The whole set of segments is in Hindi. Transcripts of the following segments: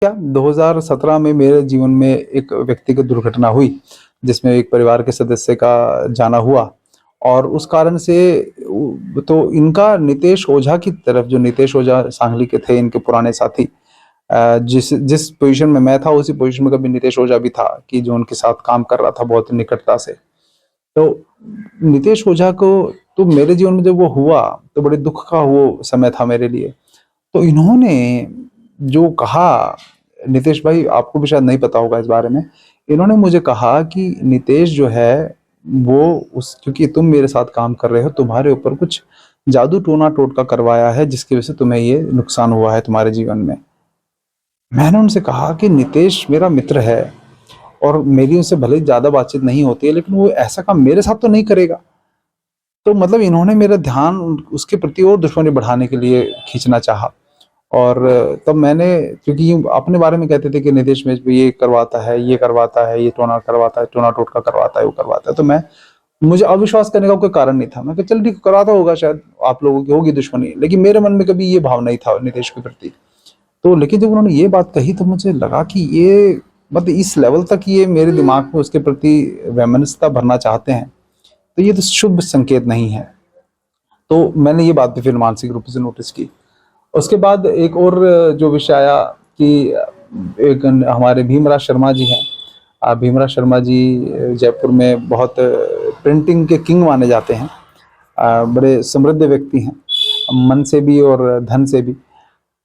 क्या 2017 में मेरे जीवन में एक व्यक्तिगत दुर्घटना हुई, जिसमें एक परिवार के सदस्य का जाना हुआ और उस कारण से तो इनका नितेश ओझा की तरफ जो नितेश ओझा सांगली के थे, इनके पुराने साथी जिस जिस पोज़ीशन में मैं था, उसी पोज़ीशन में कभी नितेश ओझा भी था कि जो उनके साथ काम कर रहा था बहुत निकटता से। तो नितेश ओझा को तो मेरे जीवन में जब वो हुआ, तो बड़े दुःख का वो समय था मेरे लिए। तो इन्होंने जो कहा नितेश भाई आपको भी शायद नहीं पता होगा इस बारे में। इन्होंने मुझे कहा कि नितेश जो है वो उस क्योंकि तुम मेरे साथ काम कर रहे हो, तुम्हारे ऊपर कुछ जादू टोना टोटका करवाया है जिसकी वज़ह से तुम्हें ये नुकसान हुआ है तुम्हारे जीवन में। मैंने उनसे कहा कि नितेश मेरा मित्र है और मेरी उनसे भले ही ज़्यादा बातचीत नहीं होती है, लेकिन वो ऐसा काम मेरे साथ तो नहीं करेगा। तो मतलब इन्होंने मेरा ध्यान उसके प्रति और दुश्मनी बढ़ाने के लिए खींचना चाहा। और तब मैंने क्योंकि ये अपने बारे में कहते थे कि निदेश में ये करवाता है, ये करवाता है, ये टोना करवाता है, टोना टोटका करवाता है, वो करवाता है। तो मुझे अविश्वास करने का कोई कारण नहीं था। मैं कहा चल ठीक करवाता होगा शायद, आप लोगों की होगी दुश्मनी। लेकिन मेरे मन में कभी ये भाव नहीं था निदेश के प्रति। तो लेकिन जब उन्होंने ये बात कही तो मुझे लगा कि ये मतलब इस लेवल तक ये मेरे दिमाग में उसके प्रति वैमनस्यता भरना चाहते हैं, तो ये तो शुभ संकेत नहीं है। तो मैंने ये बात भी फिर मानसिक रूप से नोटिस की। उसके बाद एक और जो विषय आया कि एक हमारे भीमराव शर्मा जी हैं। भीमराव शर्मा जी जयपुर में बहुत प्रिंटिंग के किंग माने जाते हैं। बड़े समृद्ध व्यक्ति हैं, मन से भी और धन से भी।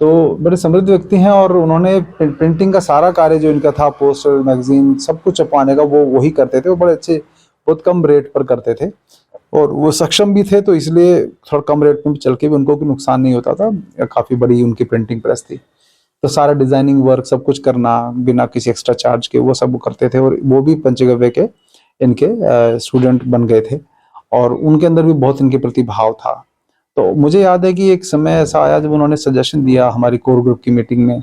तो बड़े समृद्ध व्यक्ति हैं और उन्होंने प्रिंटिंग का सारा कार्य जो इनका था, पोस्टर, मैगज़ीन सब कुछ छपवाने का वो वही करते थे। वो बड़े अच्छे बहुत कम रेट पर करते थे और वो सक्षम भी थे, तो इसलिए थोड़ा कम रेट में चल के भी उनको कोई नुकसान नहीं होता था। काफ़ी बड़ी उनकी प्रिंटिंग प्रेस थी। तो सारा डिज़ाइनिंग वर्क सब कुछ करना बिना किसी एक्स्ट्रा चार्ज के वो सब वो करते थे और वो भी पंचगव्य के इनके स्टूडेंट बन गए थे और उनके अंदर भी बहुत इनके प्रति भाव था। तो मुझे याद है कि एक समय ऐसा आया जब उन्होंने सजेशन दिया हमारी कोर ग्रुप की मीटिंग में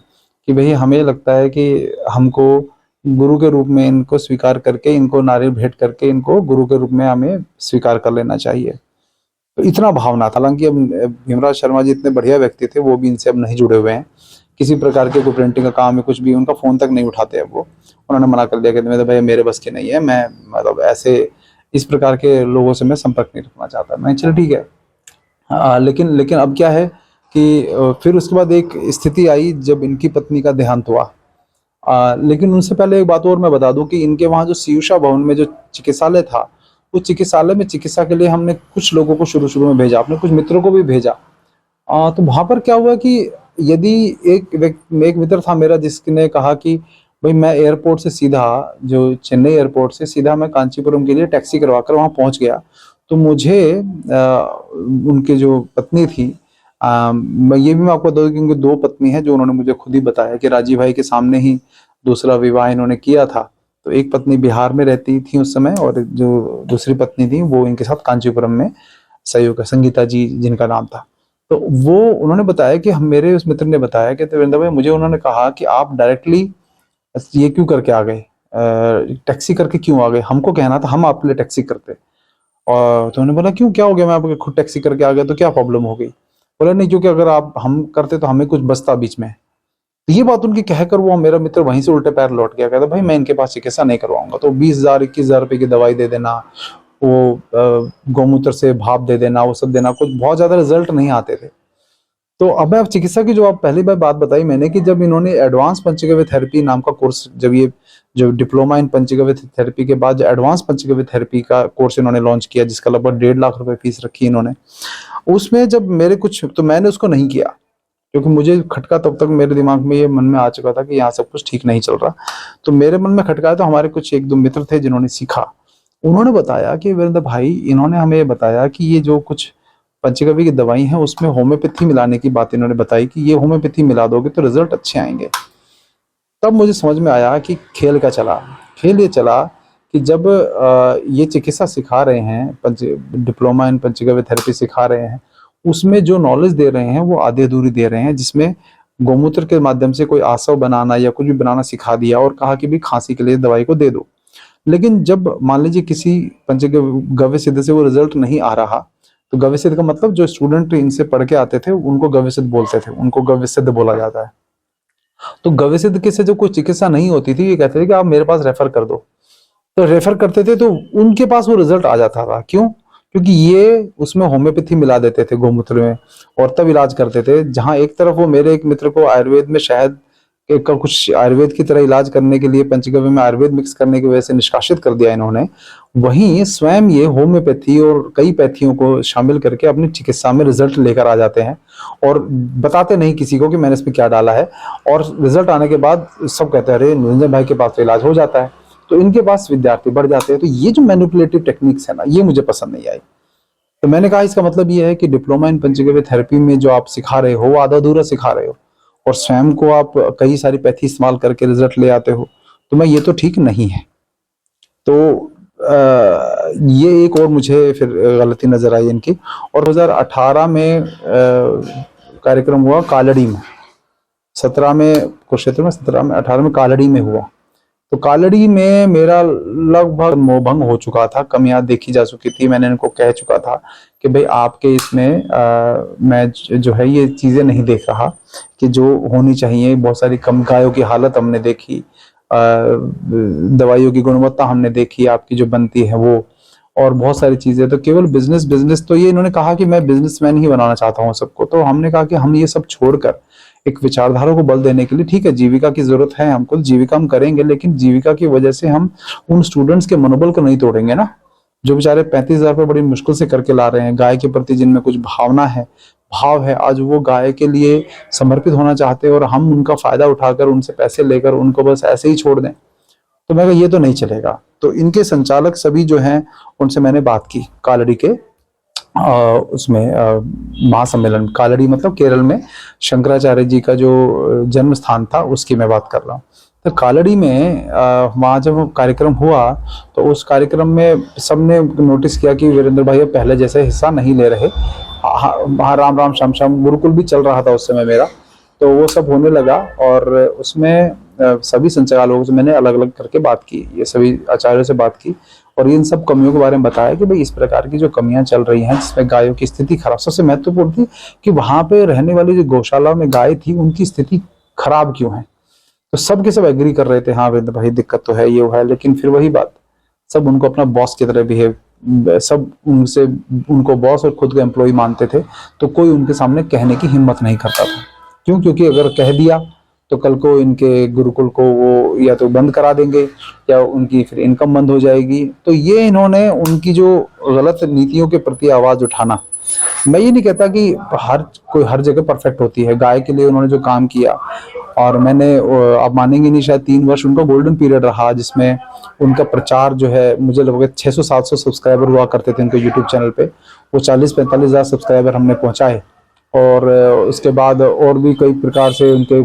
कि भई हमें लगता है कि हमको गुरु के रूप में इनको स्वीकार करके, इनको नारियल भेंट करके इनको गुरु के रूप में हमें स्वीकार कर लेना चाहिए। तो इतना भावना था। हालाँकि अब भीमराव शर्मा जी इतने बढ़िया व्यक्ति थे, वो भी इनसे अब नहीं जुड़े हुए हैं। किसी प्रकार के कोई प्रिंटिंग का काम है, कुछ भी उनका फ़ोन तक नहीं उठाते अब वो। उन्होंने मना कर दिया कहते भई मेरे बस की नहीं है, मैं मतलब ऐसे इस प्रकार के लोगों से मैं संपर्क नहीं रखना चाहता। मैंने चलो ठीक है। लेकिन लेकिन अब क्या है कि फिर उसके बाद एक स्थिति आई जब इनकी पत्नी का देहांत हुआ। लेकिन उनसे पहले एक बात और मैं बता दूँ कि इनके वहाँ जो सीयूषा भवन में जो चिकित्सालय था, उस चिकित्सालय में चिकित्सा के लिए हमने कुछ लोगों को शुरू-शुरू में भेजा, अपने कुछ मित्रों को भी भेजा। तो वहाँ पर क्या हुआ कि यदि एक मित्र था मेरा जिसने कहा कि भई मैं एयरपोर्ट से सीधा जो चेन्नई एयरपोर्ट से सीधा मैं कांचीपुरम के लिए टैक्सी करवाकर वहाँ पहुँच गया। तो मुझे उनकी जो पत्नी थी मैं ये भी मैं आपको बता दूँ कि उनकी 2 पत्नी हैं जो उन्होंने मुझे खुद ही बताया कि राजीव भाई के सामने ही दूसरा विवाह इन्होंने किया था। तो एक पत्नी बिहार में रहती थी उस समय और जो दूसरी पत्नी थी वो इनके साथ कांचीपुरम में सहयोग संगीता जी जिनका नाम था। तो वो उन्होंने बताया कि हम मेरे उस मित्र ने बताया कि देवेंद्र भाई मुझे उन्होंने कहा कि आप डायरेक्टली ये क्यों करके आ गए? टैक्सी करके क्यों आ गए? हमको कहना था हम आपके लिए टैक्सी करते। और तो उन्होंने बोला क्यों क्या हो गया? मैं आपके खुद टैक्सी करके आ गया तो क्या प्रॉब्लम हो गई? बोला नहीं क्योंकि अगर आप हम करते तो हमें कुछ बचता बीच में। तो ये बात उनकी कहकर वो मेरा मित्र वहीं से उल्टे पैर लौट गया। कहता भाई मैं इनके पास चिकित्सा नहीं करवाऊँगा। तो 20,000 21,000 रुपए की दवाई दे देना, वो गौमूत्र से भाप दे देना, वो सब देना, कुछ बहुत ज़्यादा रिज़ल्ट नहीं आते थे। तो अब मैं चिकित्सा की जो आप पहली बार बात बताई मैंने कि जब इन्होंने एडवांस पंचगव्य थेरेपी नाम का कोर्स जब ये जो डिप्लोमा इन पंचगव्य थेरेपी के बाद जो एडवांस पंचगव्य थेरेपी का कोर्स इन्होंने लॉन्च किया जिसका लगभग 1.5 लाख रुपए फीस रखी इन्होंने। उसमें जब मेरे कुछ तो मैंने उसको नहीं किया क्योंकि मुझे खटका तब तक मेरे दिमाग में ये मन में आ चुका था कि यहाँ सब कुछ ठीक नहीं चल रहा। तो मेरे मन में खटकाया तो हमारे कुछ 1-2 मित्र थे जिन्होंने सीखा। उन्होंने बताया कि वीरेंद्र भाई इन्होंने हमें ये बताया कि ये जो कुछ पंचगव्य की दवाई है उसमें होम्योपैथी मिलाने की बात इन्होंने बताई कि ये होम्योपैथी मिला दोगे तो रिजल्ट अच्छे आएंगे। तब मुझे समझ में आया कि खेल क्या चला। खेल ये चला कि जब ये चिकित्सा सिखा रहे हैं पंच डिप्लोमा इन पंचगव्य थेरेपी सिखा रहे हैं उसमें जो नॉलेज दे रहे हैं वो आधी अधूरी दे रहे हैं, जिसमें गौमूत्र के माध्यम से कोई आसव बनाना या कुछ भी बनाना सिखा दिया और कहा कि भी खांसी के लिए दवाई को दे दो। लेकिन जब मान लीजिए किसी पंचगव्य सिद्ध से वो रिजल्ट नहीं आ रहा तो गव्य सिद्ध का मतलब जो स्टूडेंट इनसे पढ़ के आते थे उनको गव्य सिद्ध बोलते थे, उनको गव्य सिद्ध बोला जाता है। तो गविसिद्ध के से जो कोई चिकित्सा नहीं होती थी, ये कहते थे कि आप मेरे पास रेफर कर दो। तो रेफर करते थे तो उनके पास वो रिजल्ट आ जाता था। क्यों? क्योंकि ये उसमें होम्योपैथी मिला देते थे गौमूत्र में, और तब इलाज करते थे। जहां एक तरफ वो मेरे एक मित्र को आयुर्वेद में शहद का कुछ आयुर्वेद की तरह इलाज करने के लिए पंचगव्य में आयुर्वेद मिक्स करने की वजह से निष्कासित कर दिया इन्होंने, वहीं स्वयं ये होम्योपैथी और कई पैथियों को शामिल करके अपनी चिकित्सा में रिजल्ट लेकर आ जाते हैं, और बताते नहीं किसी को कि मैंने इसमें क्या डाला है। और रिजल्ट आने के बाद सब कहते हैं अरे निरंजन भाई के पास तो इलाज हो जाता है। तो इनके पास विद्यार्थी बढ़ जाते हैं। तो ये जो मैनिपुलेटिव टेक्निक्स है ना, ये मुझे पसंद नहीं आई। तो मैंने कहा इसका मतलब ये है कि डिप्लोमा इन पंचगव्य थेरेपी में जो आप सिखा रहे हो वो आधा अधूरा सिखा रहे हो, और स्वयं को आप कई सारी पैथी इस्तेमाल करके रिजल्ट ले आते हो। तो मैं ये तो ठीक नहीं है। तो ये एक और मुझे फिर गलती नजर आई इनकी। और 2018 में कार्यक्रम हुआ कालड़ी में, 17 में कुरुक्षेत्र में, 17 में, 18 में कालड़ी में हुआ। तो कालड़ी में मेरा लगभग मोहभंग हो चुका था, कमियां देखी जा चुकी थी। मैंने इनको कह चुका था कि भाई आपके इसमें मैं जो है ये चीजें नहीं देख रहा कि जो होनी चाहिए। बहुत सारी कम गायों की हालत हमने देखी, दवाइयों की गुणवत्ता हमने देखी आपकी जो बनती है वो, और बहुत सारी चीजें। तो केवल बिजनेस बिजनेस, तो ये इन्होंने कहा कि मैं बिजनेसमैन ही बनाना चाहता हूँ सबको। तो हमने कहा कि हम ये सब छोड़कर एक विचारधारा को बल देने के लिए, ठीक है जीविका की जरूरत है हमको, जीविका हम करेंगे, लेकिन जीविका की वजह से हम उन स्टूडेंट्स के मनोबल को नहीं तोड़ेंगे ना, जो बेचारे 35,000 रुपये बड़ी मुश्किल से करके ला रहे हैं। गाय के प्रति जिनमें कुछ भावना है, भाव है, आज वो गाय के लिए समर्पित होना चाहते हैं, और हम उनका फायदा उठाकर उनसे पैसे लेकर उनको बस ऐसे ही छोड़ दें। तो मैं कहा ये तो नहीं चलेगा। तो इनके संचालक सभी जो हैं उनसे मैंने बात की कालड़ी के उसमें महासम्मेलन, कालड़ी मतलब केरल में शंकराचार्य जी का जो जन्म स्थान था उसकी मैं बात कर रहा हूँ। तो कालड़ी में वहाँ जब कार्यक्रम हुआ तो उस कार्यक्रम में सबने नोटिस किया कि वीरेंद्र भाई अब पहले जैसे हिस्सा नहीं ले रहे। हाँ, राम राम श्याम श्याम गुरुकुल भी चल रहा था उस समय मेरा, तो वो सब होने लगा। और उसमें सभी संचालकों से मैंने अलग अलग करके बात की, ये सभी आचार्यों से बात की, और इन सब कमियों के बारे में बताया कि भाई इस प्रकार की जो कमियां चल रही हैं जिसमें गायों की स्थिति खराब, सबसे महत्वपूर्ण थी कि वहां पे रहने वाली जो गौशाला में गाय थी उनकी स्थिति खराब क्यों है। तो सब के सब एग्री कर रहे थे, हाँ वीरेंद्र भाई दिक्कत तो है, ये है। लेकिन फिर वही बात, सब उनको अपना बॉस की तरह बिहेव, सब उनसे उनको बॉस और खुद को एम्प्लॉय मानते थे। तो कोई उनके सामने कहने की हिम्मत नहीं करता था। क्यों? क्योंकि अगर कह दिया तो कल को इनके गुरुकुल को वो या तो बंद करा देंगे या उनकी फिर इनकम बंद हो जाएगी। तो ये इन्होंने उनकी जो गलत नीतियों के प्रति आवाज उठाना, मैं ये नहीं कहता कि हर जगह परफेक्ट होती है। गाय के लिए उन्होंने जो काम किया, और मैंने आप मानेंगे नहीं, शायद 3 वर्ष उनका गोल्डन पीरियड रहा जिसमें उनका प्रचार जो है, मुझे लगभग 600-700 सब्सक्राइबर हुआ करते थे उनके यूट्यूब चैनल पे, वो 40-45 हजार सब्सक्राइबर हमने पहुंचाए। और उसके बाद और भी कई प्रकार से उनके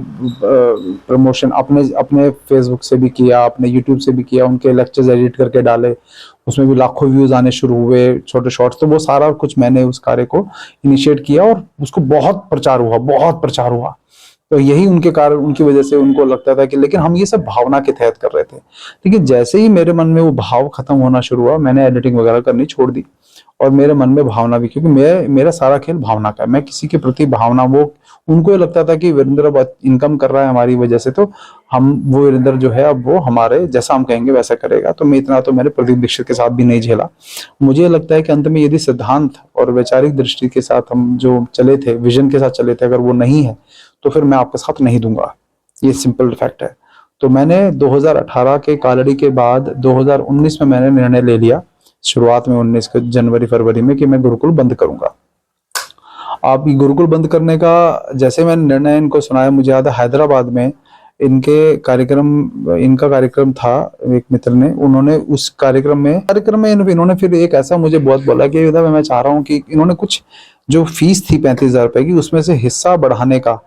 प्रमोशन अपने अपने फेसबुक से भी किया, अपने यूट्यूब से भी किया, उनके लेक्चर्स एडिट करके डाले, उसमें भी लाखों व्यूज आने शुरू हुए, छोटे शॉर्ट्स। तो वो सारा कुछ मैंने उस कार्य को इनिशिएट किया और उसको बहुत प्रचार हुआ, बहुत प्रचार हुआ। तो यही उनके कारण, उनकी वजह से उनको लगता था कि, लेकिन हम ये सब भावना के तहत कर रहे थे। लेकिन जैसे ही मेरे मन में वो भाव खत्म होना शुरू हुआ, मैंने एडिटिंग वगैरह करनी छोड़ दी, और मेरे मन में भावना भी, क्योंकि मेरा सारा खेल भावना का है। मैं किसी के प्रति भावना, वो उनको ये लगता था कि वीरेंद्र अब इनकम कर रहा है हमारी वजह से, तो हम वो वीरेंद्र जो है अब वो हमारे जैसा हम कहेंगे वैसा करेगा। तो मैं इतना तो मैंने प्रदीप दीक्षित के साथ भी नहीं झेला। मुझे लगता है कि अंत में यदि सिद्धांत और वैचारिक दृष्टि के साथ हम जो चले थे, विजन के साथ चले थे, अगर वो नहीं है तो फिर मैं आपके साथ नहीं दूंगा। ये सिंपल फैक्ट है। तो मैंने 2018 के कालड़ी के बाद 2019 में मैंने निर्णय ले लिया, शुरुआत में 19 के जनवरी फरवरी में, कि मैं गुरुकुल बंद करूंगा। आप गुरुकुल बंद करने का जैसे मैंने निर्णय इनको सुनाया, मुझे याद है हैदराबाद में इनका कार्यक्रम था, एक मित्र ने, उन्होंने उस कार्यक्रम में इन्होंने फिर एक ऐसा मुझे बहुत बोला कि मैं चाह रहा हूँ कि इन्होंने कुछ जो फीस थी 35,000 रुपए की, उसमें से हिस्सा बढ़ाने का,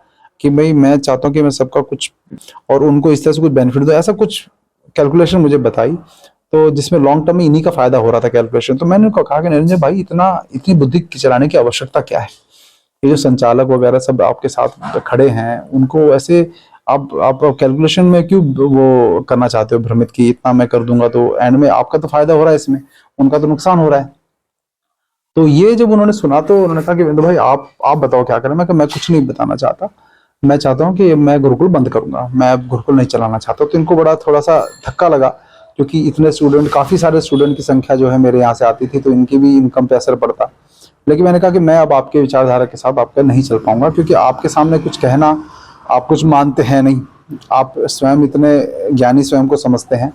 कि भाई मैं चाहता हूँ कि मैं सबका कुछ, और उनको इस तरह से कुछ बेनिफिट दो, ऐसा कुछ कैलकुलेशन मुझे बताई। तो जिसमें लॉन्ग टर्म में इन्हीं का फायदा हो रहा था कैलकुलेशन। तो मैंने उनको कहा कि निरंजन भाई इतनी बुद्धि चलाने की आवश्यकता क्या है? ये जो संचालक वगैरह सब आपके साथ खड़े हैं, उनको ऐसे आप कैलकुलेशन में क्यों वो करना चाहते हो भ्रमित, की इतना मैं कर दूंगा तो एंड में आपका तो फायदा हो रहा है इसमें, उनका तो नुकसान हो रहा है। तो ये जब उन्होंने सुना तो उन्होंने कहा कि विंदु भाई आप बताओ क्या करें। मैं कुछ नहीं बताना चाहता, मैं चाहता हूँ कि मैं गुरुकुल बंद करूंगा, मैं अब गुरुकुल नहीं चलाना चाहता। तो इनको बड़ा थोड़ा सा धक्का लगा, क्योंकि इतने स्टूडेंट, काफी सारे स्टूडेंट की संख्या जो है मेरे यहाँ से आती थी, तो इनकी भी इनकम पे असर पड़ता। लेकिन मैंने कहा कि मैं अब आपके विचारधारा के साथ आपका नहीं चल पाऊंगा, क्योंकि आपके सामने कुछ कहना, आप कुछ मानते हैं नहीं, आप स्वयं इतने ज्ञानी स्वयं को समझते हैं।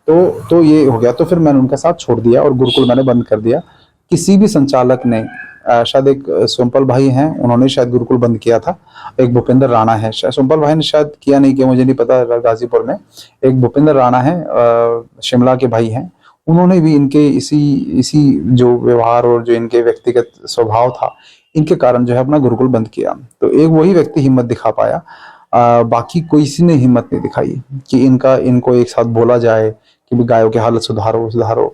तो ये हो गया। तो फिर मैंने उनका साथ छोड़ दिया और गुरुकुल मैंने बंद कर दिया। किसी भी संचालक ने, शायद एक सोमपल भाई हैं, उन्होंने शायद गुरुकुल बंद किया था। एक भूपेंद्र राणा है, शायद सोमपल भाई ने शायद किया नहीं किया मुझे नहीं पता, गाजीपुर में एक भूपेंद्र राणा है, शिमला के भाई हैं। उन्होंने भी इनके इसी इसी जो व्यवहार और जो इनके व्यक्तिगत स्वभाव था, इनके कारण जो है अपना गुरुकुल बंद किया। तो एक वही व्यक्ति हिम्मत दिखा पाया, बाकी कोई किसी ने हिम्मत नहीं दिखाई कि इनको एक साथ बोला जाए कि भी गायों की हालत सुधारो सुधारो।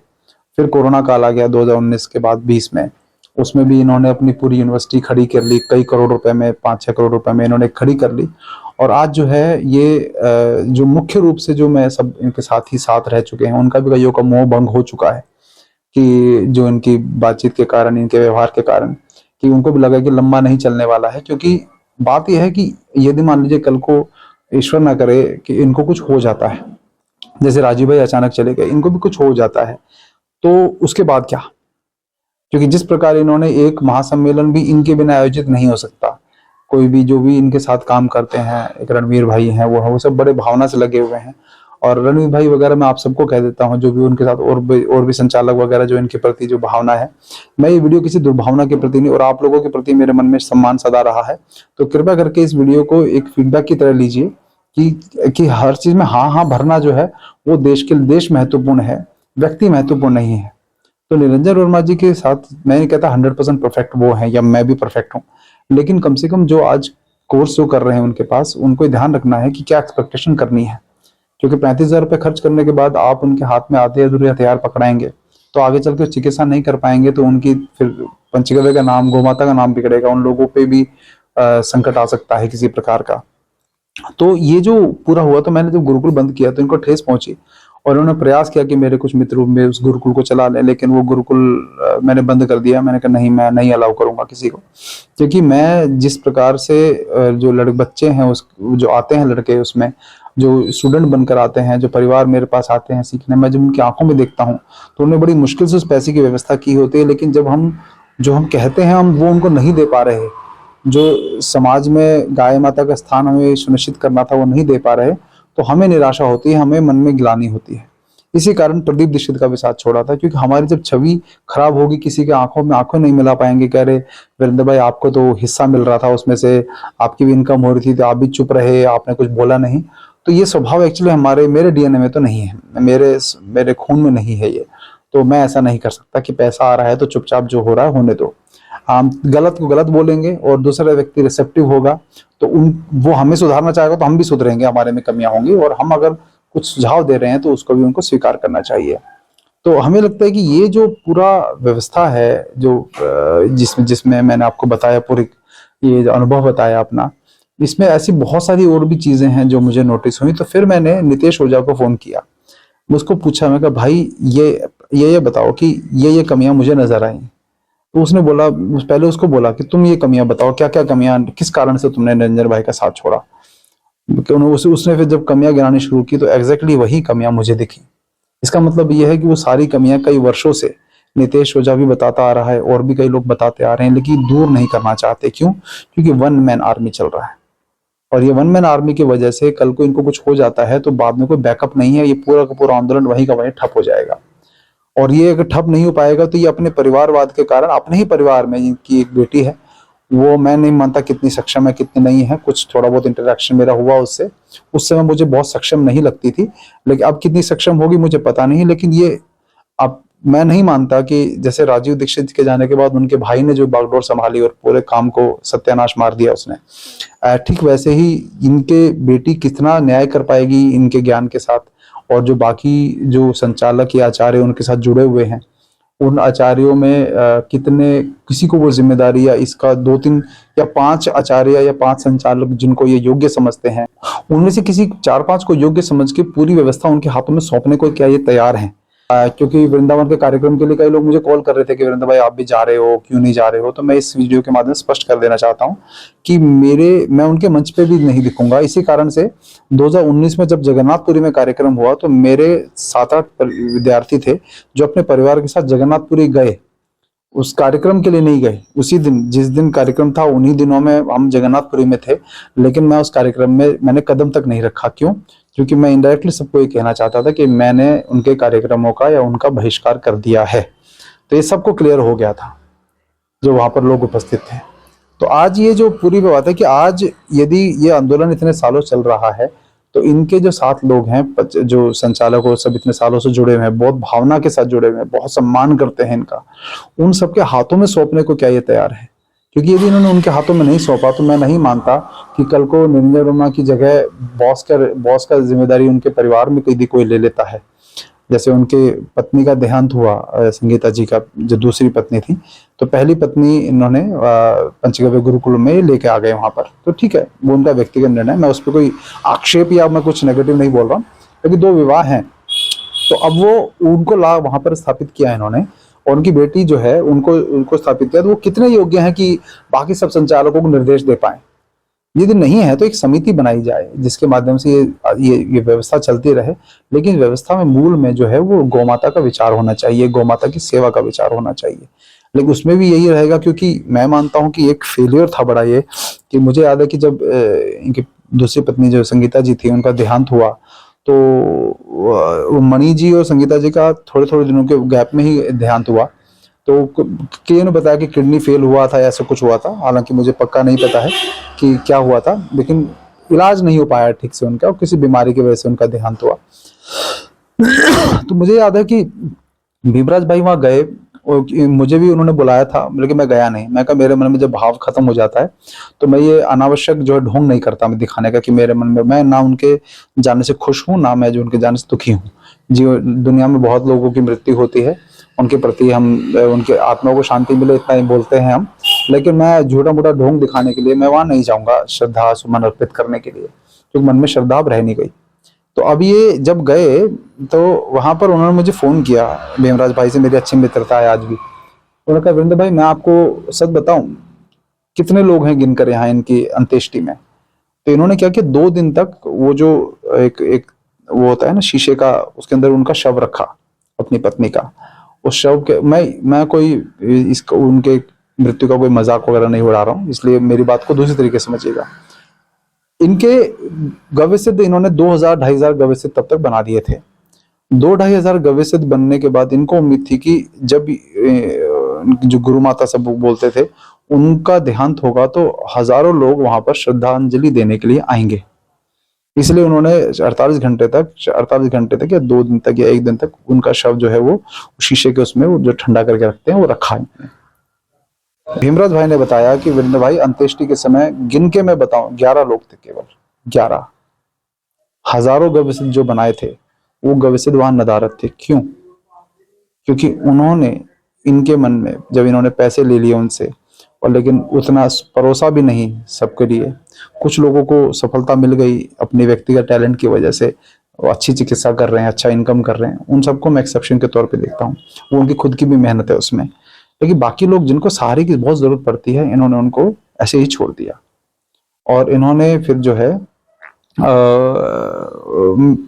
फिर कोरोना काल आ गया 2019 के बाद 20 में, उसमें भी इन्होंने अपनी पूरी यूनिवर्सिटी खड़ी कर ली, कई करोड़ रुपए में, 5-6 करोड़ रुपए में इन्होंने खड़ी कर ली। और आज जो है ये जो मुख्य रूप से जो मैं सब इनके साथ ही साथ रह चुके हैं, उनका भी कईयों का मोह भंग हो चुका है, कि जो इनकी बातचीत के कारण, इनके व्यवहार के कारण, कि उनको भी लगा कि लंबा नहीं चलने वाला है। क्योंकि बात यह है कि यदि मान लीजिए कल को ईश्वर ना करे कि इनको कुछ हो जाता है, जैसे राजीव भाई अचानक चले गए, इनको भी कुछ हो जाता है, तो उसके बाद क्या? क्योंकि जिस प्रकार इन्होंने, एक महासम्मेलन भी इनके बिना आयोजित नहीं हो सकता। कोई भी जो भी इनके साथ काम करते हैं, एक रणवीर भाई हैं, वो सब बड़े भावना से लगे हुए हैं। और रणवीर भाई वगैरह मैं आप सबको कह देता हूँ, जो भी उनके साथ और भी संचालक वगैरह जो इनके प्रति जो भावना है, मैं ये वीडियो किसी दुर्भावना के प्रति नहीं, और आप लोगों के प्रति मेरे मन में सम्मान सदा रहा है। तो कृपया करके इस वीडियो को एक फीडबैक की तरह लीजिए कि हर चीज में हाँ हाँ भरना जो है, वो देश महत्वपूर्ण है, व्यक्ति महत्वपूर्ण नहीं है। तो निरंजन वर्मा जी के साथ मैं नहीं कहता 100% परफेक्ट वो हैं या मैं भी परफेक्ट हूँ, लेकिन कम से कम जो आज कोर्स जो कर रहे हैं उनके पास, उनको ध्यान रखना है कि क्या एक्सपेक्टेशन करनी है। क्योंकि 35,000 रुपये खर्च करने के बाद आप उनके हाथ में आधे अधूरे हथियार पकड़ाएंगे, तो आगे चल के चिकित्सा नहीं कर पाएंगे, तो उनकी फिर पंचगव्य का नाम, गौमाता का नाम बिगड़ेगा, उन लोगों पे भी संकट आ सकता है किसी प्रकार का। तो ये जो पूरा हुआ, तो मैंने जब गुरुकुल बंद किया तो इनको ठेस पहुंची, और उन्होंने प्रयास किया कि मेरे कुछ मित्र में उस गुरुकुल को चला लें, लेकिन वो गुरुकुल मैंने बंद कर दिया। मैंने कहा नहीं, मैं नहीं अलाउ करूंगा किसी को, क्योंकि मैं जिस प्रकार से जो बच्चे हैं, उस जो आते हैं लड़के, उसमें जो स्टूडेंट बनकर आते हैं, जो परिवार मेरे पास आते हैं सीखने, मैं जब उनकी आंखों में देखता हूँ, तो उन्होंने बड़ी मुश्किल से उस पैसे की व्यवस्था की होती है। लेकिन जब हम कहते हैं हम वो उनको नहीं दे पा रहे, जो समाज में गाय माता का स्थान हमें सुनिश्चित करना था वो नहीं दे पा रहे, तो हमें निराशा होती है, हमें मन में ग्लानि होती है। इसी कारण प्रदीप दीक्षित का भी साथ छोड़ा था, क्योंकि हमारी जब छवि खराब होगी, किसी के आंखों में आंखें नहीं मिला पाएंगे, कह रहे वीरेंद्र भाई आपको तो हिस्सा मिल रहा था उसमें से, आपकी भी इनकम हो रही थी, तो आप भी चुप रहे, आपने कुछ बोला नहीं। तो ये स्वभाव एक्चुअली मेरे डीएनए में तो नहीं है, मेरे खून में नहीं है ये। तो मैं ऐसा नहीं कर सकता कि पैसा आ रहा है तो चुपचाप जो हो रहा है होने दो। हम गलत को गलत बोलेंगे और दूसरा व्यक्ति रिसेप्टिव होगा, तो वो हमें सुधारना चाहेगा तो हम भी सुधरेंगे, हमारे में कमियां होंगी, और हम अगर कुछ सुझाव दे रहे हैं तो उसको भी उनको स्वीकार करना चाहिए। तो हमें लगता है कि ये जो पूरा व्यवस्था है, जो जिसमें मैंने आपको बताया, पूरी ये जो अनुभव बताया अपना, इसमें ऐसी बहुत सारी और भी चीजें हैं जो मुझे नोटिस हुई। तो फिर मैंने नितेश ओझा को फोन किया, उसको पूछा, मैं कहा भाई ये बताओ कि ये कमियां मुझे नजर आई। तो उसने बोला, पहले उसको बोला कि तुम ये कमियां बताओ, क्या क्या कमियां, किस कारण से तुमने निरंजन भाई का साथ छोड़ा। उसने फिर जब कमियां गिनानी शुरू की, तो एग्जैक्टली वही कमियां मुझे दिखी। इसका मतलब ये है कि वो सारी कमियां कई वर्षों से नितेश ओझा भी बताता आ रहा है, और भी कई लोग बताते आ रहे हैं, लेकिन दूर नहीं करना चाहते। क्यों? क्योंकि वन मैन आर्मी चल रहा है, और ये वन मैन आर्मी की वजह से कल को इनको कुछ हो जाता है तो बाद में कोई बैकअप नहीं है, ये पूरा का पूरा आंदोलन वहीं का वहीं ठप हो जाएगा। और ये अगर ठप नहीं हो पाएगा तो ये अपने परिवारवाद के कारण, अपने ही परिवार में इनकी एक बेटी है, वो मैं नहीं मानता कितनी सक्षम है कितनी नहीं है, कुछ थोड़ा बहुत इंटरेक्शन मेरा हुआ उससे, उस समय मुझे बहुत सक्षम नहीं लगती थी, लेकिन अब कितनी सक्षम होगी मुझे पता नहीं। लेकिन ये अब मैं नहीं मानता कि जैसे राजीव दीक्षित के जाने के बाद उनके भाई ने जो बागडोर संभाली और पूरे काम को सत्यानाश मार दिया उसने, ठीक वैसे ही इनके बेटी कितना न्याय कर पाएगी इनके ज्ञान के साथ। और जो बाकी जो संचालक या आचार्य उनके साथ जुड़े हुए हैं, उन आचार्यों में कितने, किसी को वो जिम्मेदारी, या इसका 2-3 या 5 आचार्य या 5 संचालक जिनको ये योग्य समझते हैं, उनमें से किसी 4-5 को योग्य समझ के पूरी व्यवस्था उनके हाथों में सौंपने को क्या ये तैयार हैं? क्योंकि वृंदावन के कार्यक्रम के लिए कई लोग मुझे कॉल कर रहे थे कि वीरेंद्र भाई आप भी जा रहे हो, क्यों नहीं जा रहे हो? तो मैं इस वीडियो के माध्यम से स्पष्ट कर देना चाहता हूँ कि मैं उनके मंच पे भी नहीं दिखूंगा। इसी कारण से 2019 में जब जगन्नाथपुरी में कार्यक्रम हुआ तो मेरे 7-8 विद्यार्थी थे जो अपने परिवार के साथ जगन्नाथपुरी गए, उस कार्यक्रम के लिए नहीं गए। उसी दिन जिस दिन कार्यक्रम था उन्हीं दिनों में हम जगन्नाथपुरी में थे, लेकिन मैं उस कार्यक्रम में मैंने कदम तक नहीं रखा। क्यों? क्योंकि मैं इनडायरेक्टली सबको ये कहना चाहता था कि मैंने उनके कार्यक्रमों का या उनका बहिष्कार कर दिया है। तो ये सबको क्लियर हो गया था जो वहां पर लोग उपस्थित थे। तो आज ये जो पूरी बात है कि आज यदि ये आंदोलन इतने सालों चल रहा है तो इनके जो 7 लोग हैं, जो संचालक हो, सब इतने सालों से जुड़े हुए हैं, बहुत भावना के साथ जुड़े हुए हैं, बहुत सम्मान करते हैं इनका, उन सबके हाथों में सौंपने को क्या ये तैयार है? क्योंकि यदि इन्होंने उनके हाथों में नहीं सौंपा तो मैं नहीं मानता कि कल को निरंजन वर्मा की जगह बॉस का जिम्मेदारी उनके परिवार में कोई ले लेता है। जैसे उनके पत्नी का देहांत हुआ, संगीता जी का जो दूसरी पत्नी थी, तो पहली पत्नी इन्होंने पंचगव्य गुरुकुल में लेके आ गए वहां पर। तो ठीक है, वो उनका व्यक्तिगत निर्णय, मैं उस पर कोई आक्षेप या मैं कुछ नेगेटिव नहीं बोल रहा हूँ। लेकिन 2 विवाह हैं, तो अब वो उनको ला वहां पर स्थापित किया इन्होंने, और उनकी बेटी जो है उनको स्थापित किया। तो वो कितने योग्य हैं कि बाकी सब संचालकों को निर्देश दे पाए? यदि नहीं है तो एक समिति बनाई जाए जिसके माध्यम से ये व्यवस्था चलती रहे। लेकिन व्यवस्था में मूल में जो है वो गौमाता का विचार होना चाहिए, गौमाता की सेवा का विचार होना चाहिए। लेकिन उसमें भी यही रहेगा, क्योंकि मैं मानता हूं कि एक फेलियर था बड़ा ये, कि मुझे याद है कि जब इनकी दूसरी पत्नी जो संगीता जी थी उनका देहांत हुआ, तो मणि जी और संगीता जी का थोड़े थोड़े दिनों के गैप में ही देहांत हुआ। तो किसी ने बताया कि किडनी फेल हुआ था, ऐसा कुछ हुआ था। हालांकि मुझे पक्का नहीं पता है कि क्या हुआ था, लेकिन इलाज नहीं हो पाया ठीक से उनका, और किसी बीमारी की वजह से उनका देहांत हुआ। तो मुझे याद है कि भीमराज भाई वहां गए और मुझे भी उन्होंने बुलाया था, लेकिन मैं गया नहीं। मैं कहा मेरे मन में जब भाव खत्म हो जाता है तो मैं ये अनावश्यक जो है ढोंग नहीं करता मैं दिखाने का कि मेरे मन में, मैं ना उनके जाने से खुश हूं ना मैं जो उनके जाने से दुखी हूं। जी, दुनिया में बहुत लोगों की मृत्यु होती है, उनके प्रति हम उनके आत्मा को शांति मिले इतना ही बोलते हैं हम। लेकिन मैं झूठा मूठा ढोंग दिखाने के लिए मैं वहां नहीं जाऊंगा श्रद्धा सुमन अर्पित करने के लिए, क्योंकि मन में श्रद्धा अब रह नहीं गई। तो अब ये जब गए तो वहां पर उन्होंने मुझे फोन किया, भीमराज भाई से मेरी अच्छी मित्रता है आज भी। उन्होंने कहा वीरेंद्र भाई मैं आपको सच बताऊं, कितने लोग हैं गिनकर यहाँ इनकी अंत्येष्टि में? तो इन्होंने क्या किया, 2 दिन तक वो जो एक एक वो होता है ना शीशे का, उसके अंदर उनका शव रखा, अपनी पत्नी का। उस शव के मैं कोई इसको उनके मृत्यु का कोई मजाक वगैरह नहीं उड़ा रहा हूँ, इसलिए मेरी बात को दूसरी तरीके से समझिएगा। इनके गव्य सिद्ध इन्होंने 2,000-2,500 गव्य सिद्ध तब तक बना दिए थे। 2,000-2,500 गव्य सिद्ध बनने के बाद इनको उम्मीद थी कि जब जो गुरु माता सब बोलते थे उनका देहांत होगा तो हजारों लोग वहां पर श्रद्धांजलि देने के लिए आएंगे। इसलिए उन्होंने 48 घंटे तक या 2 दिन तक या 1 दिन तक उनका शव जो है वो शीशे के उसमें वो जो ठंडा करके रखते हैं वो रखा है। भीमराज भाई ने बताया कि वीरेंद्र भाई अंत्येष्टि के समय गिन के मैं बताऊं 11 लोग थे, केवल 11। हजारों गव्यसिद्ध जो बनाए थे वो गव्यसिद्ध वहां नदारद थे। क्यों? क्योंकि उन्होंने इनके मन में जब इन्होंने पैसे ले लिए उनसे, और लेकिन उतना परोसा भी नहीं सबके लिए। कुछ लोगों को सफलता मिल गई अपने व्यक्तिगत टैलेंट की वजह से, वो अच्छी चिकित्सा कर रहे हैं, अच्छा इनकम कर रहे हैं, उन सबको मैं एक्सेप्शन के तौर पे देखता हूँ। वो उनकी खुद की भी मेहनत है उसमें। लेकिन बाकी लोग जिनको सहारे की बहुत जरूरत पड़ती है, इन्होंने उनको ऐसे ही छोड़ दिया। और इन्होंने फिर जो है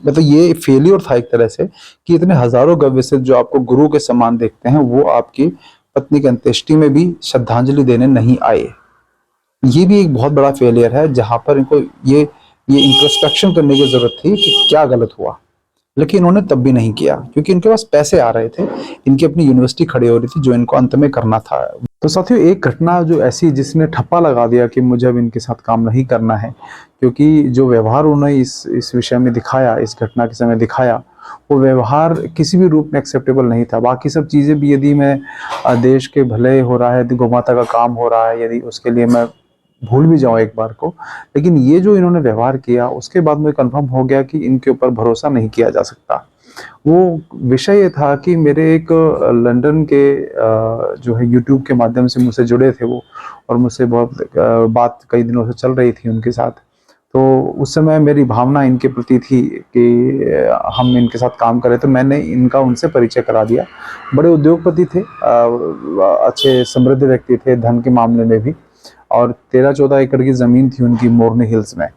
मतलब ये फेलियर था एक तरह से कि इतने हजारों गव्य से जो आपको गुरु के समान देखते हैं वो आपकी पत्नी की अंत्येष्टि में भी श्रद्धांजलि देने नहीं आए। ये भी एक बहुत बड़ा फेलियर है, जहां पर इनको ये इंट्रोस्पेक्शन करने की जरूरत थी कि क्या गलत हुआ। लेकिन इन्होंने तब भी नहीं किया, क्योंकि इनके पास पैसे आ रहे थे, इनकी अपनी यूनिवर्सिटी खड़ी हो रही थी जो इनको अंत में करना था। तो साथियों, एक घटना जो ऐसी जिसने ठप्पा लगा दिया कि मुझे अब इनके साथ काम नहीं करना है, क्योंकि जो व्यवहार उन्होंने इस विषय में दिखाया, इस घटना के समय दिखाया, वो व्यवहार किसी भी रूप में एक्सेप्टेबल नहीं था। बाकी सब चीज़ें भी यदि मैं देश के भले हो रहा है, गौ माता का काम हो रहा है, यदि उसके लिए मैं भूल भी जाऊं एक बार को, लेकिन ये जो इन्होंने व्यवहार किया उसके बाद मुझे कंफर्म हो गया कि इनके ऊपर भरोसा नहीं किया जा सकता। वो विषय ये था कि मेरे एक लंदन के जो है यूट्यूब के माध्यम से मुझसे जुड़े थे वो, और मुझसे बहुत बात कई दिनों से चल रही थी उनके साथ। तो उस समय मेरी भावना इनके प्रति थी कि हम इनके साथ काम करें, तो मैंने इनका उनसे परिचय करा दिया। बड़े उद्योगपति थे, अच्छे समृद्ध व्यक्ति थे धन के मामले में भी, और 13-14 एकड़ की ज़मीन थी उनकी मोरनी हिल्स में।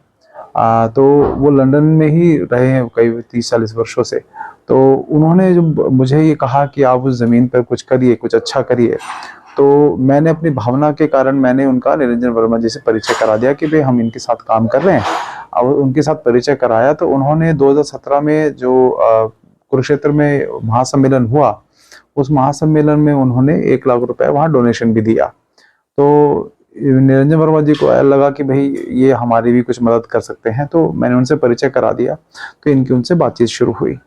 तो वो लंदन में ही रहे हैं कई 30-40 वर्षों से। तो उन्होंने जो मुझे ये कहा कि आप उस ज़मीन पर कुछ करिए, कुछ अच्छा करिए। तो मैंने अपनी भावना के कारण मैंने उनका निरंजन वर्मा जी से परिचय करा दिया कि भाई हम इनके साथ काम कर रहे हैं। और उनके साथ परिचय कराया तो उन्होंने 2017 में जो कुरुक्षेत्र में महासम्मेलन हुआ, उस महासम्मेलन में उन्होंने 1 लाख रुपए वहाँ डोनेशन भी दिया। तो निरंजन वर्मा जी को लगा कि भाई ये हमारी भी कुछ मदद कर सकते हैं, तो मैंने उनसे परिचय करा दिया। तो इनकी उनसे बातचीत शुरू हुई।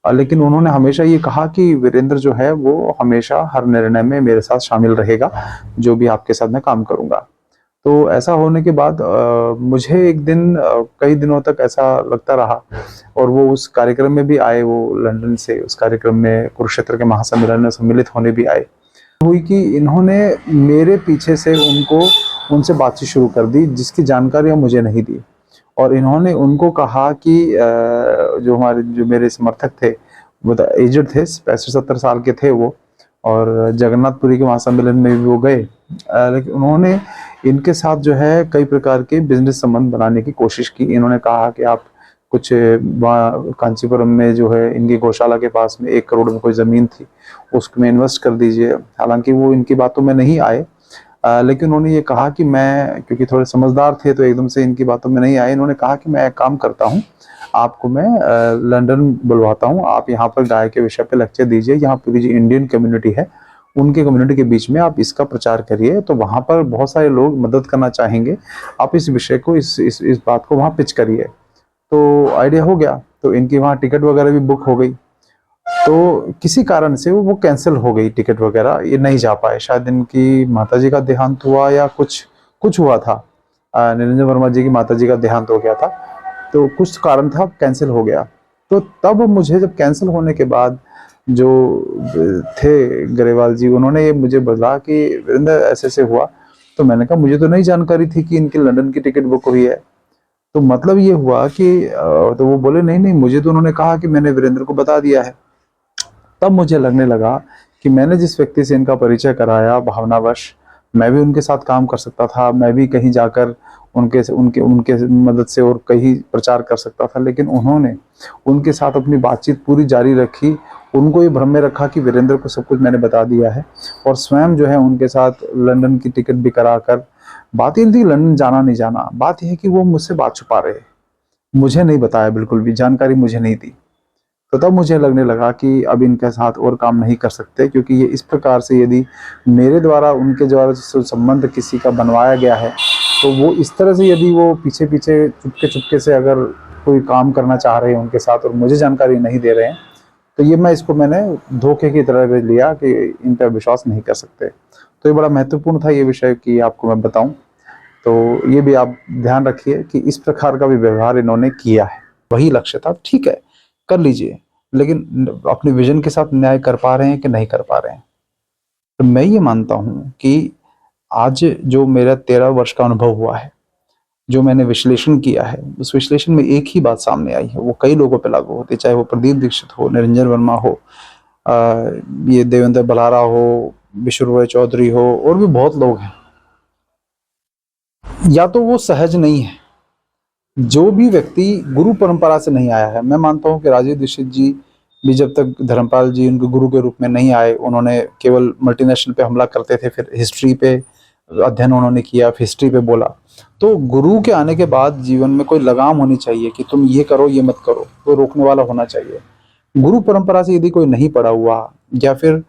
लेकिन उन्होंने हमेशा ये कहा कि वीरेंद्र जो है वो हमेशा हर निर्णय में मेरे साथ शामिल रहेगा, जो भी आपके साथ मैं काम करूँगा। तो ऐसा होने के बाद मुझे एक दिन कई दिनों तक ऐसा लगता रहा, और वो उस कार्यक्रम में भी आए, वो लंदन से उस कार्यक्रम में कुरुक्षेत्र के महासम्मेलन में सम्मिलित होने भी आए। हुई कि इन्होंने मेरे पीछे से उनसे बातचीत शुरू कर दी, जिसकी जानकारियाँ मुझे नहीं दी। और इन्होंने उनको कहा कि जो मेरे समर्थक थे, वो एजड थे, 65-70 साल के थे वो, और जगन्नाथपुरी के महासम्मेलन में भी वो गए। लेकिन उन्होंने इनके साथ जो है कई प्रकार के बिजनेस संबंध बनाने की कोशिश की। इन्होंने कहा कि आप कुछ वहाँ कांचीपुरम में जो है इनकी गौशाला के पास में 1 करोड़ में कोई ज़मीन थी, उसमें इन्वेस्ट कर दीजिए। हालांकि वो इनकी बातों में नहीं आए, लेकिन उन्होंने ये कहा कि मैं, क्योंकि थोड़े समझदार थे तो एकदम से इनकी बातों में नहीं आए। इन्होंने कहा कि मैं एक काम करता हूँ, आपको मैं लंदन बुलवाता हूँ, आप यहाँ पर गाय के विषय पे लेक्चर दीजिए। यहाँ पूरी जो इंडियन कम्युनिटी है, उनके कम्युनिटी के बीच में आप इसका प्रचार करिए, तो वहाँ पर बहुत सारे लोग मदद करना चाहेंगे। आप इस विषय को, इस बात को वहाँ पिच करिए। तो आइडिया हो गया। तो इनकी वहाँ टिकट वगैरह भी बुक हो गई। तो किसी कारण से वो कैंसिल हो गई टिकट वगैरह, ये नहीं जा पाए। शायद इनकी माताजी का देहांत हुआ या कुछ कुछ हुआ था। निरंजन वर्मा जी की माताजी का देहांत हो गया था, तो कुछ कारण था, कैंसिल हो गया। तो तब मुझे, जब कैंसिल होने के बाद जो थे ग्रेवाल जी, उन्होंने ये मुझे बोला कि वीरेंद्र ऐसे ऐसे हुआ। तो मैंने कहा मुझे तो नहीं जानकारी थी कि इनकी लंदन की टिकट बुक हुई है। तो मतलब ये हुआ कि तो वो बोले नहीं नहीं, मुझे तो उन्होंने कहा कि मैंने वीरेंद्र को बता दिया है। तब मुझे लगने लगा कि मैंने जिस व्यक्ति से इनका परिचय कराया भावनावश, मैं भी उनके साथ काम कर सकता था, मैं भी कहीं जाकर उनके उनके मदद से और कहीं प्रचार कर सकता था। लेकिन उन्होंने उनके साथ अपनी बातचीत पूरी जारी रखी। उनको ये भ्रम में रखा कि वीरेंद्र को सब कुछ मैंने बता दिया है, और स्वयं जो है उनके साथ लंदन की टिकट भी कराकर, बात ये थी लंदन जाना नहीं जाना, बात यह है कि वो मुझसे बात छुपा रहे, मुझे नहीं बताया, बिल्कुल भी जानकारी मुझे नहीं दी। तो तब मुझे लगने लगा कि अब इनके साथ और काम नहीं कर सकते, क्योंकि ये इस प्रकार से यदि मेरे द्वारा उनके द्वारा संबंध किसी का बनवाया गया है, तो वो इस तरह से यदि वो पीछे पीछे चुपके चुपके से अगर कोई काम करना चाह रहे हैं उनके साथ और मुझे जानकारी नहीं दे रहे हैं, तो ये मैंने धोखे की तरह लिया कि इन पर विश्वास नहीं कर सकते। तो ये बड़ा महत्वपूर्ण था ये विषय कि आपको मैं बताऊं। तो ये भी आप ध्यान रखिए कि इस प्रकार का भी व्यवहार इन्होंने किया है। वही लक्ष्य था, ठीक है, कर लीजिए, लेकिन अपने विजन के साथ न्याय कर पा रहे हैं कि नहीं कर पा रहे हैं। तो मैं ये मानता हूँ कि आज जो मेरा 13 वर्ष का अनुभव हुआ है, जो मैंने विश्लेषण किया है, उस विश्लेषण में एक ही बात सामने आई है, वो कई लोगों पे लागू होती है, चाहे वो प्रदीप दीक्षित हो, निरंजन वर्मा हो, ये देवेंद्र बलारा हो, विश्व चौधरी हो, और भी बहुत लोग हैं। या तो वो सहज नहीं है, जो भी व्यक्ति गुरु परंपरा से नहीं आया है। मैं मानता हूँ कि राजीव दीक्षित जी भी जब तक धर्मपाल जी उनके गुरु के रूप में नहीं आए, उन्होंने केवल मल्टीनेशनल पे हमला करते थे, फिर हिस्ट्री पे अध्ययन उन्होंने किया, हिस्ट्री पे बोला। तो गुरु के आने के बाद जीवन में कोई लगाम होनी चाहिए कि तुम ये करो, ये मत करो, कोई रोकने वाला होना चाहिए। गुरु परंपरा से यदि कोई नहीं पड़ा हुआ, या फिर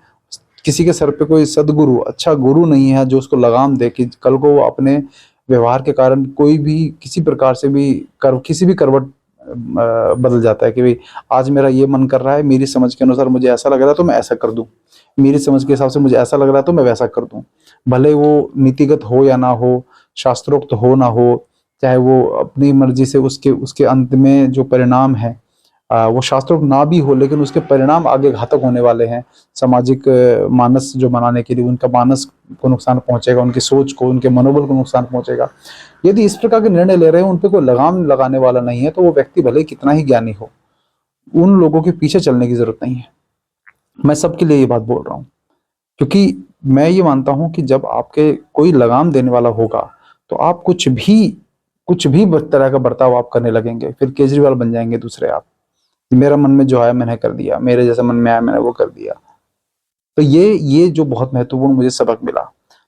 किसी के सर पे कोई सदगुरु, अच्छा गुरु नहीं है जो उसको लगाम दे कि कल को वो अपने व्यवहार के कारण कोई भी किसी प्रकार से भी किसी भी करवट बदल जाता है कि भाई आज मेरा ये मन कर रहा है, मेरी समझ के अनुसार मुझे ऐसा लग रहा है तो मैं ऐसा कर दूं, मेरी समझ के हिसाब से मुझे ऐसा लग रहा है तो मैं वैसा कर दूं। भले वो नीतिगत हो या ना हो, शास्त्रोक्त हो ना हो, चाहे वो अपनी मर्जी से उसके उसके अंत में जो परिणाम है वो शास्त्रोक्त ना भी हो, लेकिन उसके परिणाम आगे घातक होने वाले हैं। सामाजिक मानस जो बनाने के लिए उनका मानस को नुकसान पहुंचेगा, उनकी सोच को, उनके मनोबल को नुकसान पहुंचेगा। यदि इस प्रकार के निर्णय ले रहे हैं, उन पे कोई लगाम लगाने वाला नहीं है, तो वो व्यक्ति भले ही कितना ही ज्ञानी हो, उन लोगों के पीछे चलने की जरूरत नहीं है। मैं सबके लिए ये बात बोल रहा हूँ, क्योंकि मैं ये मानता हूं कि जब आपके कोई लगाम देने वाला होगा, तो आप कुछ भी तरह का बर्ताव आप करने लगेंगे, फिर केजरीवाल बन जाएंगे दूसरे आप। मेरा मन में जो आया मैंने कर दिया, मेरे जैसा मन में आया मैंने वो कर दिया। तो ये जो बहुत महत्वपूर्ण मुझे सबक मिला।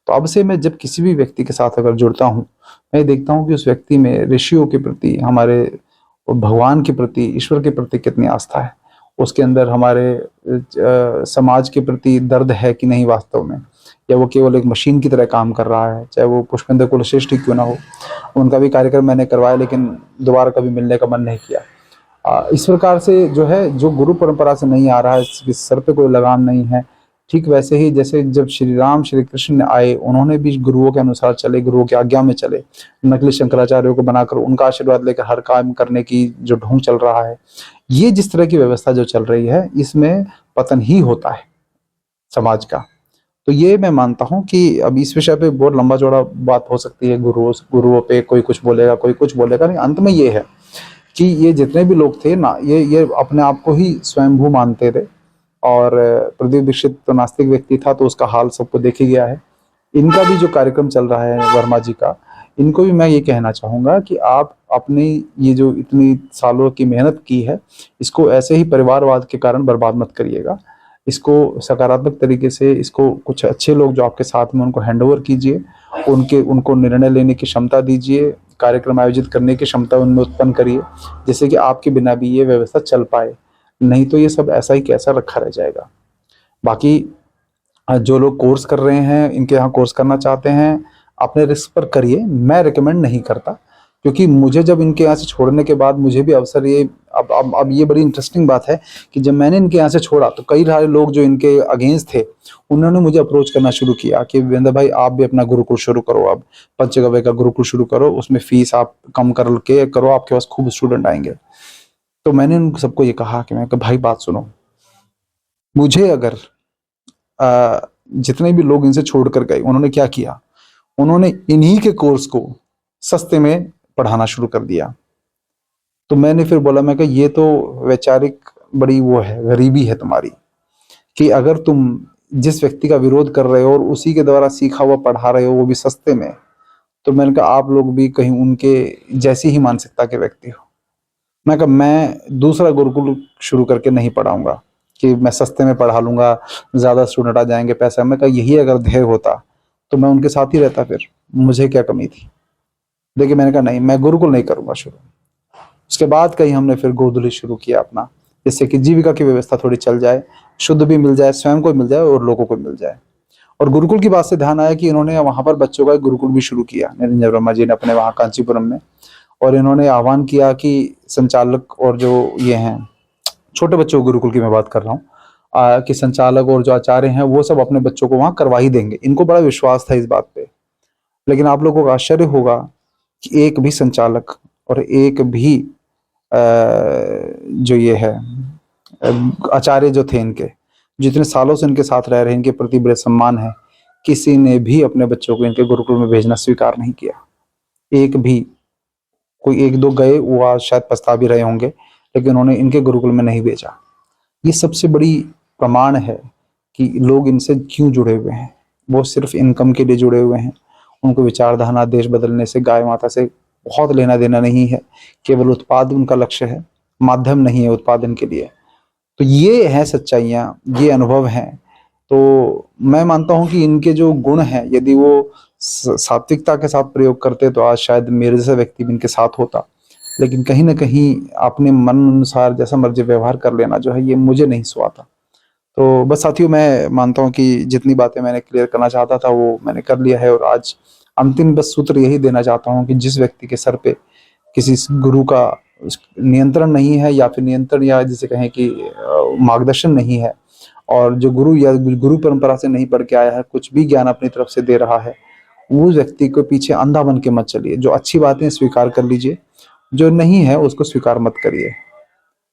तो अब से मैं जब किसी भी व्यक्ति के साथ अगर जुड़ता हूँ, मैं देखता हूँ कि उस व्यक्ति में ऋषियों के प्रति, हमारे भगवान के प्रति, ईश्वर के प्रति कितनी आस्था है, उसके अंदर हमारे समाज के प्रति दर्द है कि नहीं वास्तव में, या वो केवल एक मशीन की तरह काम कर रहा है। चाहे वो पुष्पेंद्र कुलश्रेष्ठ ही क्यों ना हो, उनका भी कार्यक्रम मैंने करवाया, लेकिन दोबारा कभी मिलने का मन नहीं किया। इस प्रकार से जो है, जो गुरु परंपरा से नहीं आ रहा है, इसके सर पे कोई लगाम नहीं है। ठीक वैसे ही जैसे जब श्री राम श्री कृष्ण आए, उन्होंने भी गुरुओं के अनुसार चले, गुरुओं की आज्ञा में चले, नकली शंकराचार्यों को बनाकर उनका आशीर्वाद लेकर हर काम करने की जो ढोंग चल रहा है, ये जिस तरह की व्यवस्था जो चल रही है, इसमें पतन ही होता है समाज का। तो ये मैं मानता हूँ कि अब इस विषय पे बहुत लंबा चौड़ा बात हो सकती है, गुरुओं पे कोई कुछ बोलेगा, कोई कुछ बोलेगा, नहीं, अंत में ये है कि ये जितने भी लोग थे ना, ये अपने आप को ही स्वयंभू मानते थे। और प्रदीप दीक्षित तो नास्तिक व्यक्ति था, तो उसका हाल सबको देख ही गया है। इनका भी जो कार्यक्रम चल रहा है वर्मा जी का, इनको भी मैं ये कहना चाहूंगा कि आप अपनी ये जो इतनी सालों की मेहनत की है, इसको ऐसे ही परिवारवाद के कारण बर्बाद मत करिएगा। इसको सकारात्मक तरीके से, इसको कुछ अच्छे लोग जो आपके साथ में, उनको हैंड ओवर कीजिए, उनको निर्णय लेने की क्षमता दीजिए, कार्यक्रम आयोजित करने की क्षमता उनमें उत्पन्न करिए, जिससे कि आपके बिना भी ये व्यवस्था चल पाए। नहीं तो ये सब ऐसा ही कैसा रखा रह जाएगा। बाकी जो लोग कोर्स कर रहे हैं, इनके यहाँ कोर्स करना चाहते हैं, अपने रिस्क पर करिए, मैं रिकमेंड नहीं करता। क्योंकि मुझे जब इनके यहाँ से छोड़ने के बाद मुझे भी अवसर ये, अब ये बड़ी इंटरेस्टिंग बात है कि जब मैंने इनके यहाँ से छोड़ा, तो कई सारे लोग जो इनके अगेंस्ट थे, उन्होंने मुझे अप्रोच करना शुरू किया कि वीरेंद्र भाई आप भी अपना गुरुकुल शुरू करो, अब पंचगव्य का गुरुकुल शुरू करो, उसमें फीस आप कम कर के करो, आपके पास खूब स्टूडेंट आएंगे। तो मैंने उन सबको ये कहा कि मैं कहा भाई बात सुनो, मुझे अगर जितने भी लोग इनसे छोड़कर गए, उन्होंने क्या किया, उन्होंने इन्हीं के कोर्स को सस्ते में पढ़ाना शुरू कर दिया। तो मैंने फिर बोला, मैं कहा ये तो वैचारिक बड़ी वो है, गरीबी है तुम्हारी, कि अगर तुम जिस व्यक्ति का विरोध कर रहे हो और उसी के द्वारा सीखा हुआ पढ़ा रहे हो, वो भी सस्ते में, तो मैंने कहा आप लोग भी कहीं उनके जैसी ही मानसिकता के व्यक्ति हो। मैं कहा मैं दूसरा गुरुकुल शुरू करके नहीं पढ़ाऊंगा कि मैं सस्ते में पढ़ा लूंगा, ज्यादा स्टूडेंट आ जाएंगे, पैसा। मैं कहा यही अगर ध्येय होता तो मैं उनके साथ ही रहता, फिर मुझे क्या कमी थी। देखिए मैंने कहा नहीं, मैं गुरुकुल नहीं करूंगा शुरू। उसके बाद कहीं हमने फिर गोधुली शुरू किया अपना, जिससे कि जीविका की व्यवस्था थोड़ी चल जाए, शुद्ध भी मिल जाए, स्वयं को मिल जाए और लोगों को मिल जाए। और गुरुकुल की बात से ध्यान आया कि इन्होंने वहां पर बच्चों का एक गुरुकुल भी शुरू किया, निरंजन वर्मा जी ने, अपने वहां कांचीपुरम में। और इन्होंने आह्वान किया कि संचालक और जो ये हैं, छोटे बच्चों गुरुकुल की मैं बात कर रहा हूँ, कि संचालक और जो आचार्य हैं वो सब अपने बच्चों को वहां करवा ही देंगे। इनको बड़ा विश्वास था इस बात पे। लेकिन आप लोगों को आश्चर्य होगा कि एक भी संचालक और एक भी जो ये है आचार्य जो थे इनके, जितने सालों से इनके साथ रह रहे हैं, इनके प्रति बड़े सम्मान है, किसी ने भी अपने बच्चों को इनके गुरुकुल में भेजना स्वीकार नहीं किया। एक भी, कोई एक दो गए, वो आज शायद पछता भी रहे होंगे, लेकिन उन्होंने इनके गुरुकुल में नहीं भेजा। ये सबसे बड़ी प्रमाण है कि लोग इनसे क्यों जुड़े हुए हैं। वो सिर्फ इनकम के लिए जुड़े हुए हैं। उनको विचारधारा, देश बदलने से, गाय माता से बहुत लेना देना नहीं है। केवल उत्पाद उनका लक्ष्य है, माध्यम नहीं है उत्पादन के लिए। तो ये है सच्चाइयाँ, ये अनुभव हैं। तो मैं मानता हूँ कि इनके जो गुण हैं, यदि वो सात्विकता के साथ प्रयोग करते तो आज शायद मेरे जैसा व्यक्ति भी इनके साथ होता। लेकिन कहीं ना कहीं अपने मन अनुसार जैसा मर्जी व्यवहार कर लेना जो है, ये मुझे नहीं सुहाता। तो बस साथियों, मैं मानता हूँ कि जितनी बातें मैंने क्लियर करना चाहता था वो मैंने कर लिया है। और आज अंतिम बस सूत्र यही देना चाहता हूँ कि जिस व्यक्ति के सर पे किसी गुरु का नियंत्रण नहीं है, या फिर नियंत्रण, या जिसे कहें कि मार्गदर्शन नहीं है, और जो गुरु या गुरु परंपरा से नहीं पढ़ के आया है, कुछ भी ज्ञान अपनी तरफ से दे रहा है, उस व्यक्ति को पीछे अंधा बन के मत चलिए। जो अच्छी बातें स्वीकार कर लीजिए, जो नहीं है उसको स्वीकार मत करिए।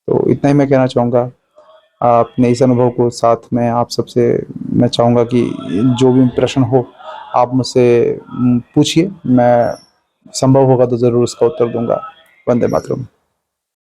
तो इतना ही मैं कहना चाहूँगा। अपने इस अनुभव को साथ में आप सबसे मैं चाहूँगा कि जो भी प्रश्न हो आप मुझसे पूछिए, मैं संभव होगा तो ज़रूर उसका उत्तर दूँगा। वंदे मातरम।